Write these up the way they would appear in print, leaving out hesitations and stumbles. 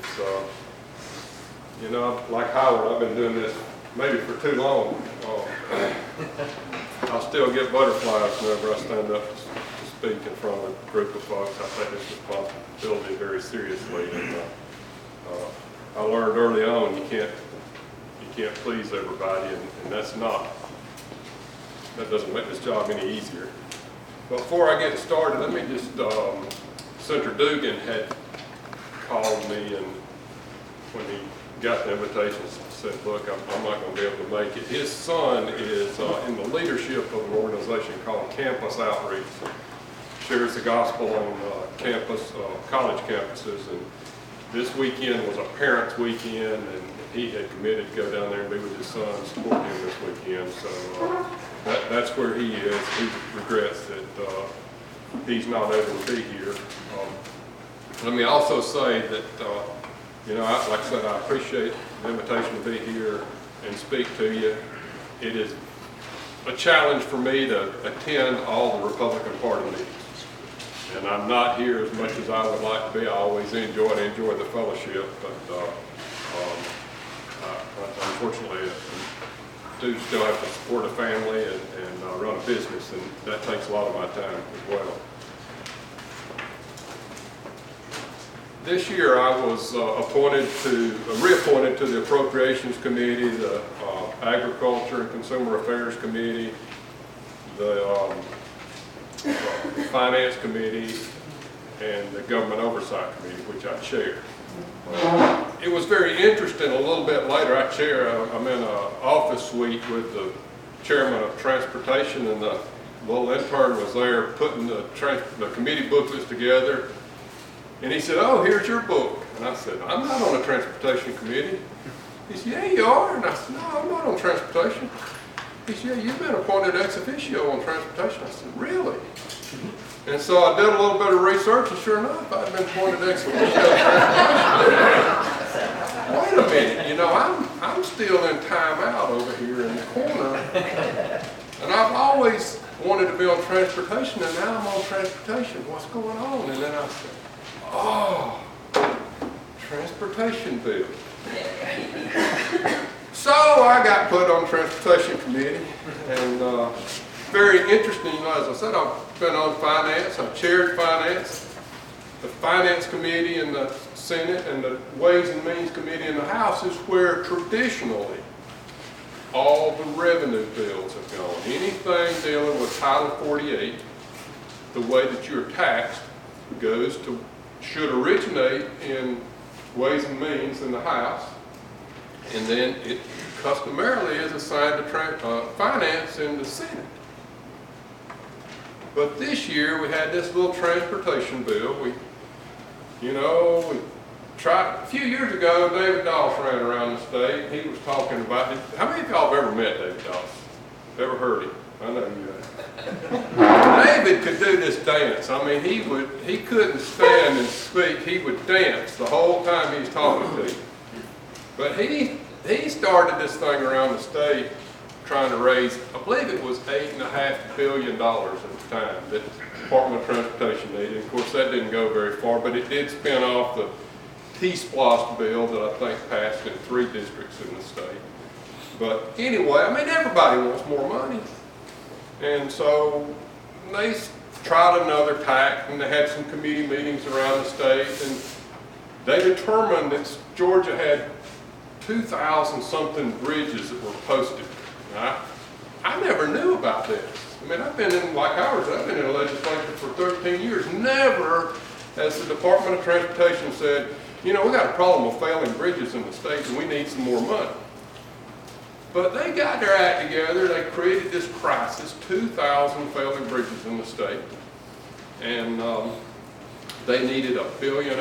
It's, you know, like Howard, I've been doing this maybe for too long. I still get butterflies whenever I stand up to speak in front of a group of folks. I take this responsibility very seriously, and I learned early on you can't please everybody, and that doesn't make this job any easier. But before I get started, let me just, Senator Dugan had called me, and when he got the invitation, said, look, I'm not going to be able to make it. His son is in the leadership of an organization called Campus Outreach. Shares the gospel on college campuses, and this weekend was a parents' weekend, and he had committed to go down there and be with his son and support him this weekend. So that's where he is. He regrets that he's not able to be here. Let me also say that, you know, like I said, I appreciate the invitation to be here and speak to you. It is a challenge for me to attend all the Republican Party meetings. And I'm not here as much as I would like to be. I always enjoy the fellowship, but unfortunately, I do still have to support a family and run a business, and that takes a lot of my time as well. This year I was reappointed to the Appropriations Committee, the Agriculture and Consumer Affairs Committee, the Finance Committee, and the Government Oversight Committee, which I chair. It was very interesting. A little bit later, I'm in an office suite with the chairman of transportation, and the little intern was there putting the committee booklets together. And he said, oh, here's your book. And I said, I'm not on the transportation committee. He said, yeah, you are. And I said, no, I'm not on transportation. He said, yeah, you've been appointed ex officio on transportation. I said, really? And so I did a little bit of research, and sure enough, I'd been appointed ex officio on transportation. Wait a minute, you know, I'm still in timeout over here in the corner. And I've always wanted to be on transportation, and now I'm on transportation. What's going on? And then I said, oh, transportation bill. So I got put on transportation committee, and very interesting, you know, as I said, I've been on finance, I've chaired finance, the finance committee in the Senate, and the Ways and Means committee in the House is where traditionally all the revenue bills have gone. Anything dealing with Title 48, the way that you're taxed, should originate in Ways and Means in the House, and then it customarily is assigned to finance in the Senate. But this year we had this little transportation bill. We tried, a few years ago, David Doss ran around the state. He was talking about, how many of y'all have ever met David Doss? Ever heard him? I know you have. David could do this dance. I mean, he couldn't stand and speak. He would dance the whole time he was talking to you. But he started this thing around the state trying to raise, I believe it was $8.5 billion at the time that the Department of Transportation needed. Of course, that didn't go very far, but it did spin off the T-SPLOST bill that I think passed in 3 districts in the state. But anyway, I mean, everybody wants more money. And so they tried another tack, and they had some committee meetings around the state, and they determined that Georgia had 2,000 something bridges that were posted. Now, I never knew about this. I mean, I've been in, like Howard said, I've been in the legislature for 13 years. Never has the Department of Transportation said, you know, we got a problem with failing bridges in the state and we need some more money. But they got their act together, they created this crisis, 2,000 failing bridges in the state, and they needed $1.5 billion.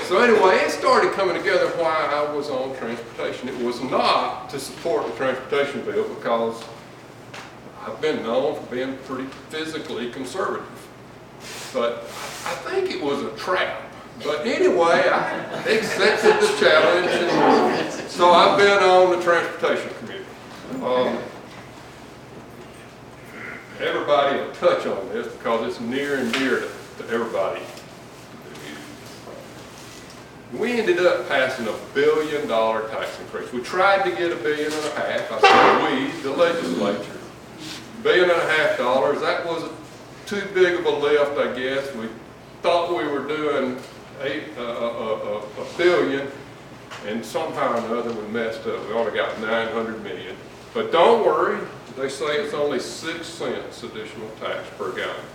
So anyway, it started coming together why I was on transportation. It was not to support the transportation bill because I've been known for being pretty physically conservative. But I think it was a trap. But anyway, I accepted the challenge, and so I've been on the transportation committee. Everybody will touch on this because it's near and dear to everybody. We ended up passing $1 billion tax increase. We tried to get $1.5 billion. I said we, the legislature. $1.5 billion, that was too big of a lift, I guess. We thought we were doing $1 billion, and somehow or another we messed up. We only got $900 million. But don't worry, they say it's only 6 cents additional tax per gallon.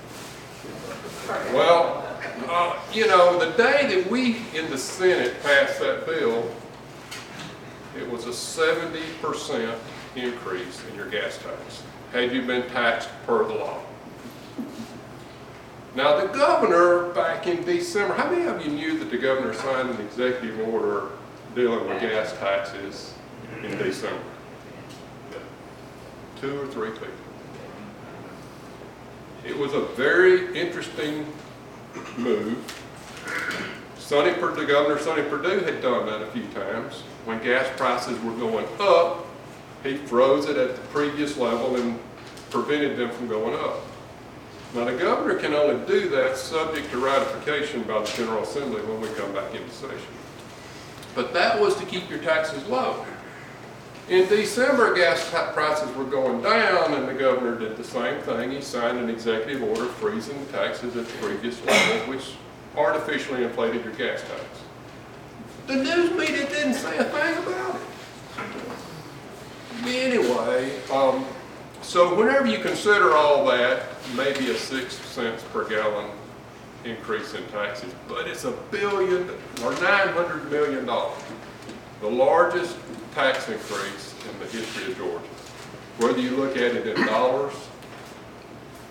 Well, you know, the day that we in the Senate passed that bill, it was a 70% increase in your gas tax, had you been taxed per the law. Now the governor back in December, how many of you knew that the governor signed an executive order dealing with gas taxes in December? 2 or 3 people. It was a very interesting move. The governor, Sonny Perdue, had done that a few times. When gas prices were going up, he froze it at the previous level and prevented them from going up. Now the governor can only do that subject to ratification by the General Assembly when we come back into session. But that was to keep your taxes low. In December, gas prices were going down, and the governor did the same thing. He signed an executive order freezing the taxes at the previous level, which artificially inflated your gas tax. The news media didn't say a thing about it. Anyway, so whenever you consider all that, maybe a 6 cents per gallon increase in taxes, but it's $1 billion or $900 million, the largest tax increase in the history of Georgia, whether you look at it in dollars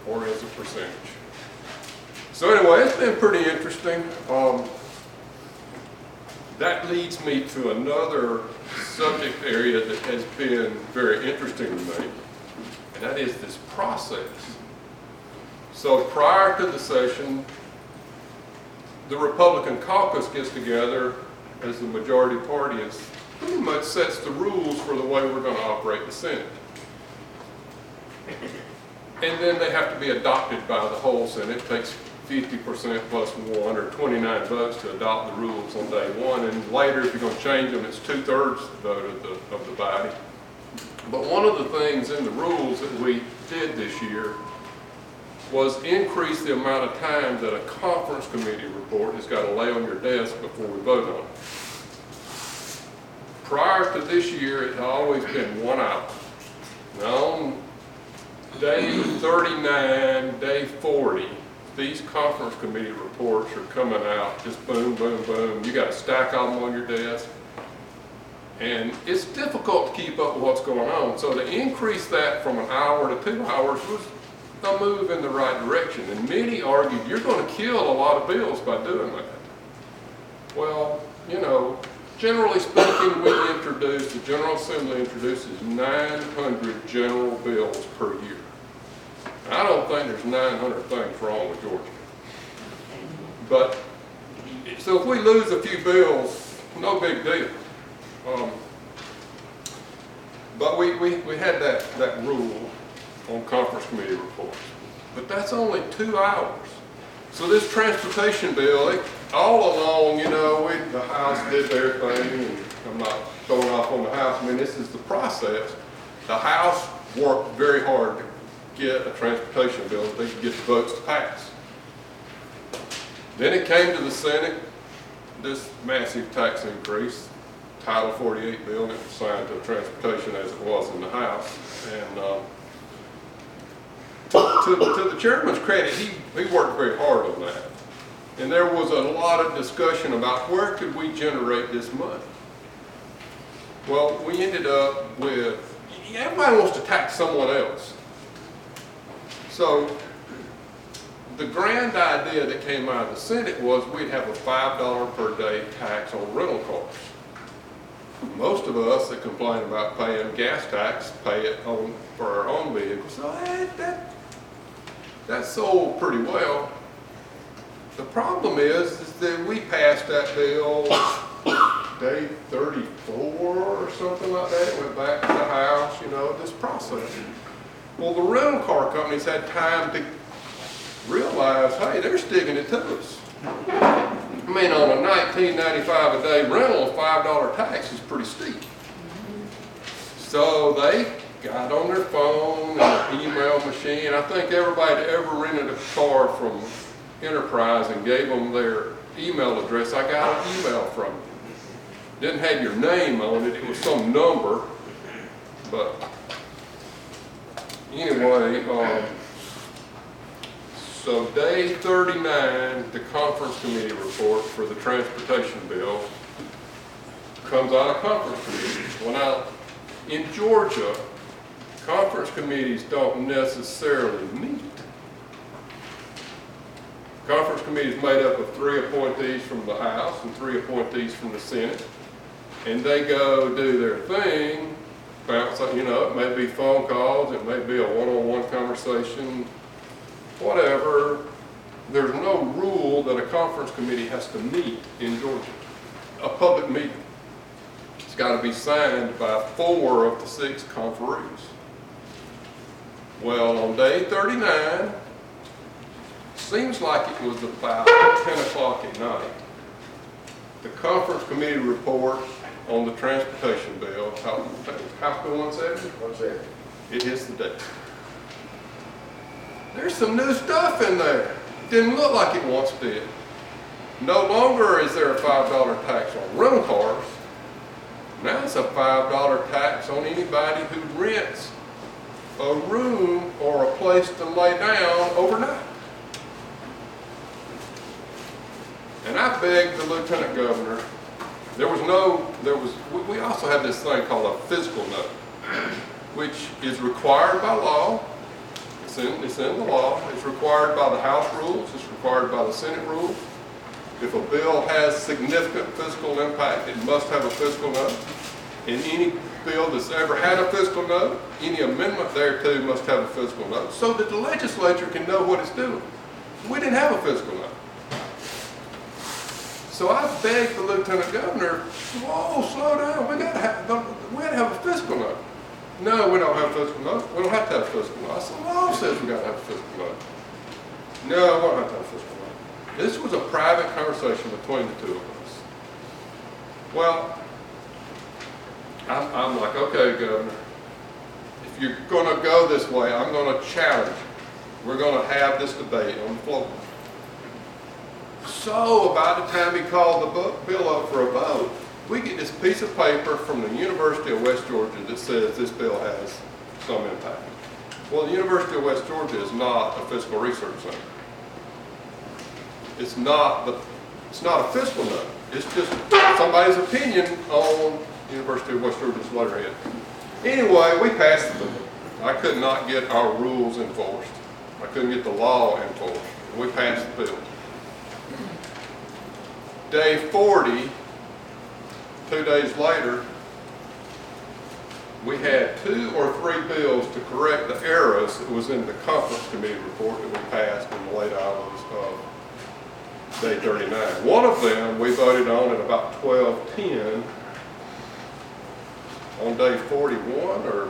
or as a percentage. So anyway, it's been pretty interesting. That leads me to another subject area that has been very interesting to me, and that is this process. So prior to the session, the Republican caucus gets together as the majority party and pretty much sets the rules for the way we're going to operate the Senate. And then they have to be adopted by the whole Senate. It takes 50% plus 1 or 29 votes to adopt the rules on day one. And later, if you're going to change them, it's 2/3 vote of the body. But one of the things in the rules that we did this year was increase the amount of time that a conference committee report has got to lay on your desk before we vote on it. Prior to this year, it had always been 1 hour. Now, on day 39, day 40, these conference committee reports are coming out, just boom, boom, boom. You got to stack them on your desk. And it's difficult to keep up with what's going on. So to increase that from 1 hour to 2 hours was a move in the right direction. And many argued, you're going to kill a lot of bills by doing that. Well, you know, generally speaking, the General Assembly introduces 900 general bills per year. I don't think there's 900 things wrong with Georgia. But, so if we lose a few bills, no big deal. But we had that rule on conference committee reports. But that's only 2 hours. So this transportation bill, all along, you know, the House did their thing, and I'm not throwing off on the House. I mean, this is the process. The House worked very hard to get a transportation bill that they could get the votes to pass. Then it came to the Senate, this massive tax increase, Title 48 bill, and it was signed to transportation as it was in the House. And to the chairman's credit, he worked very hard on that. And there was a lot of discussion about where could we generate this money. Well, we ended up with, everybody wants to tax someone else. So the grand idea that came out of the Senate was we'd have a $5 per day tax on rental cars. Most of us that complain about paying gas tax pay it for our own vehicles. So that sold pretty well. The problem is that we passed that bill day 34 or something like that. It went back to the House, you know, this process. Well, the rental car companies had time to realize, hey, they're sticking it to us. I mean, on a $19.95 a day rental, a $5 tax is pretty steep. So they got on their phone and an email machine. I think everybody that ever rented a car from Enterprise and gave them their email address, I got an email from them. Didn't have your name on it, it was some number. But anyway, so day 39, the conference committee report for the transportation bill comes out of conference committee. Well, now, in Georgia, conference committees don't necessarily meet. Conference committee is made up of 3 appointees from the House and 3 appointees from the Senate. And they go do their thing, bounce, you know, it may be phone calls, it may be a one-on-one conversation, whatever. There's no rule that a conference committee has to meet in Georgia, a public meeting. It's got to be signed by 4 of the 6 conferees. Well, on day 39, seems like it was about 10 o'clock at night, the conference committee report on the transportation bill, House Bill 170? 170. It hits the deck. There's some new stuff in there. Didn't look like it once did. No longer is there a $5 tax on rental cars. Now it's a $5 tax on anybody who rents a room or a place to lay down overnight. And I begged the Lieutenant Governor, we also have this thing called a fiscal note, which is required by law. It's in the law. It's required by the House rules. It's required by the Senate rules. If a bill has significant fiscal impact, it must have a fiscal note. And any bill that's ever had a fiscal note, any amendment thereto must have a fiscal note, so that the legislature can know what it's doing. We didn't have a fiscal note. So I begged the Lieutenant Governor, whoa, slow down, we gotta have a fiscal note. No, we don't have a fiscal note. We don't have to have a fiscal note. I said, the law says we gotta have a fiscal note. No, we don't have to have a fiscal note. This was a private conversation between the 2 of us. Well, I'm like, okay, Governor, if you're gonna go this way, I'm gonna challenge you. We're gonna have this debate on the floor. So about the time he called the bill up for a vote, we get this piece of paper from the University of West Georgia that says this bill has some impact. Well, the University of West Georgia is not a fiscal research center. It's not a fiscal note. It's just somebody's opinion on University of West Georgia's letterhead. Anyway, we passed the bill. I could not get our rules enforced. I couldn't get the law enforced. We passed the bill. Day 40, 2 days later, we had 2 or 3 bills to correct the errors that was in the conference committee report that we passed in the late hours of day 39. One of them we voted on at about 12:10 on day 41, or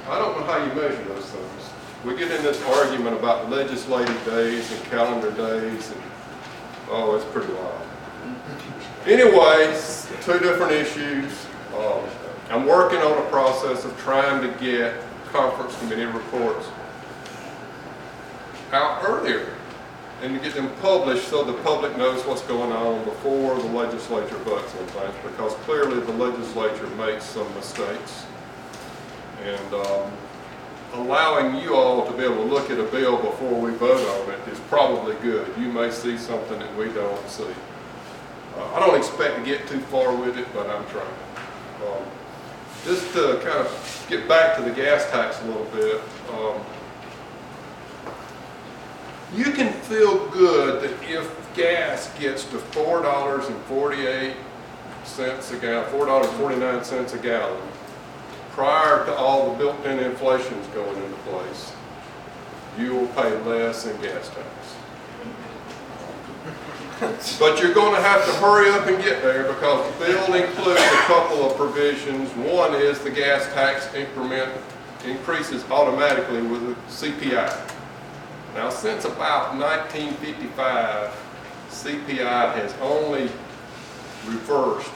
I don't know how you measure those things. We get in this argument about legislative days and calendar days, and oh, it's pretty wild. Anyways, 2 different issues. I'm working on a process of trying to get conference committee reports out earlier and to get them published so the public knows what's going on before the legislature votes on things, because clearly the legislature makes some mistakes. And allowing you all to be able to look at a bill before we vote on it is probably good. You may see something that we don't see. I don't expect to get too far with it, but I'm trying. Just to kind of get back to the gas tax a little bit, you can feel good that if gas gets to $4.48 a gallon, $4.49 a gallon, prior to all the built-in inflations going into place, you will pay less in gas tax. But you're going to have to hurry up and get there, because the bill includes a couple of provisions. One is the gas tax increment increases automatically with the CPI. Now, since about 1955, CPI has only reversed,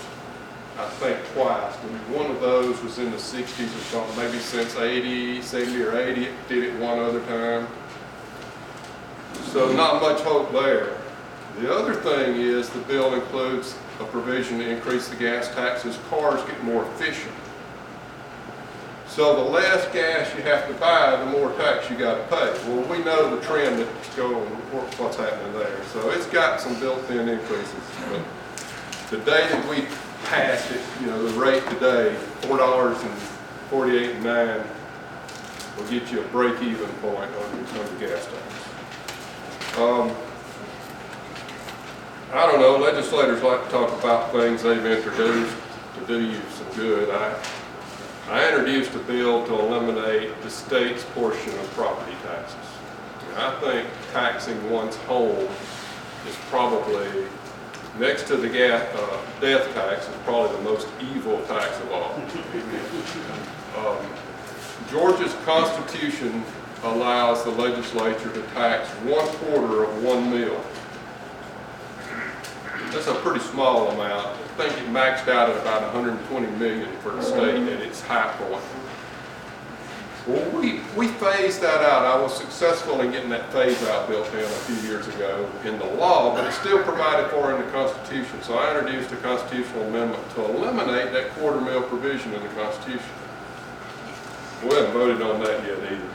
I think, twice. One of those was in the 60s or something, maybe since 70 or 80, it did it one other time. So not much hope there. The other thing is the bill includes a provision to increase the gas tax as cars get more efficient. So the less gas you have to buy, the more tax you got to pay. Well, we know the trend that's going, what's happening there. So it's got some built-in increases. But the day that we passed it, you know, the rate today, $4.48.9 will get you a break-even point on your gas tax. I don't know, legislators like to talk about things they've introduced to do you some good. I introduced a bill to eliminate the state's portion of property taxes. And I think taxing one's home is probably, next to the death tax, is probably the most evil tax of all. Georgia's Constitution allows the legislature to tax 1/4 of one meal. That's a pretty small amount. I think it maxed out at about $120 million for the state at its high point. Well, we phased that out. I was successful in getting that phase out built in a few years ago in the law, but it's still provided for in the Constitution. So I introduced a constitutional amendment to eliminate that $1/4 meal provision in the Constitution. We haven't voted on that yet either.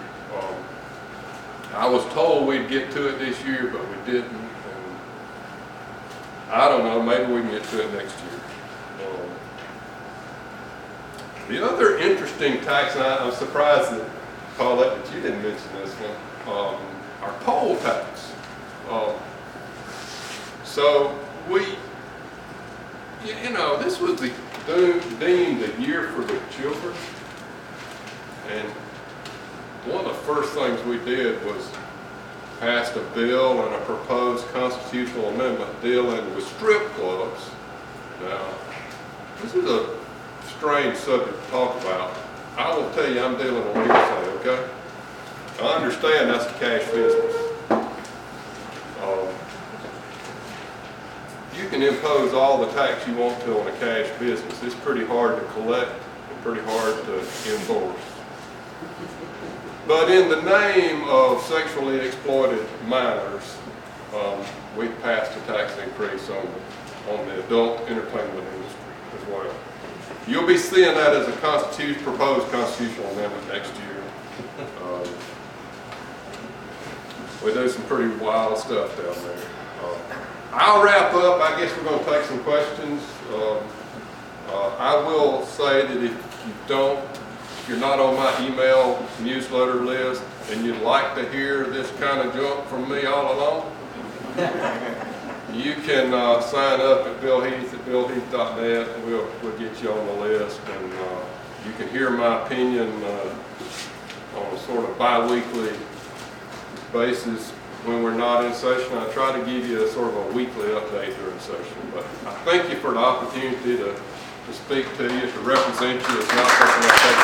I was told we'd get to it this year, but we didn't. I don't know, maybe we can get to it next year. The other interesting tax, and I'm surprised that, Paulette, that you didn't mention this one, our poll tax. So we, you know, this was deemed the year for the children. And one of the first things we did was passed a bill and a proposed constitutional amendment dealing with strip clubs. Now, this is a strange subject to talk about. I will tell you, I'm dealing with hearsay, okay? I understand that's a cash business. You can impose all the tax you want to on a cash business. It's pretty hard to collect and pretty hard to enforce. But in the name of sexually exploited minors, we passed a tax increase on the adult entertainment industry as well. You'll be seeing that as a proposed constitutional amendment next year. We do some pretty wild stuff down there. I'll wrap up. I guess we're going to take some questions. I will say that if you're not on my email newsletter list and you'd like to hear this kind of junk from me all along, you can sign up at Bill Heath at billheath.net, and we'll get you on the list, and you can hear my opinion on a sort of bi-weekly basis when we're not in session. I try to give you a sort of a weekly update during session, but I thank you for the opportunity to speak to you, to represent you. It's not something I take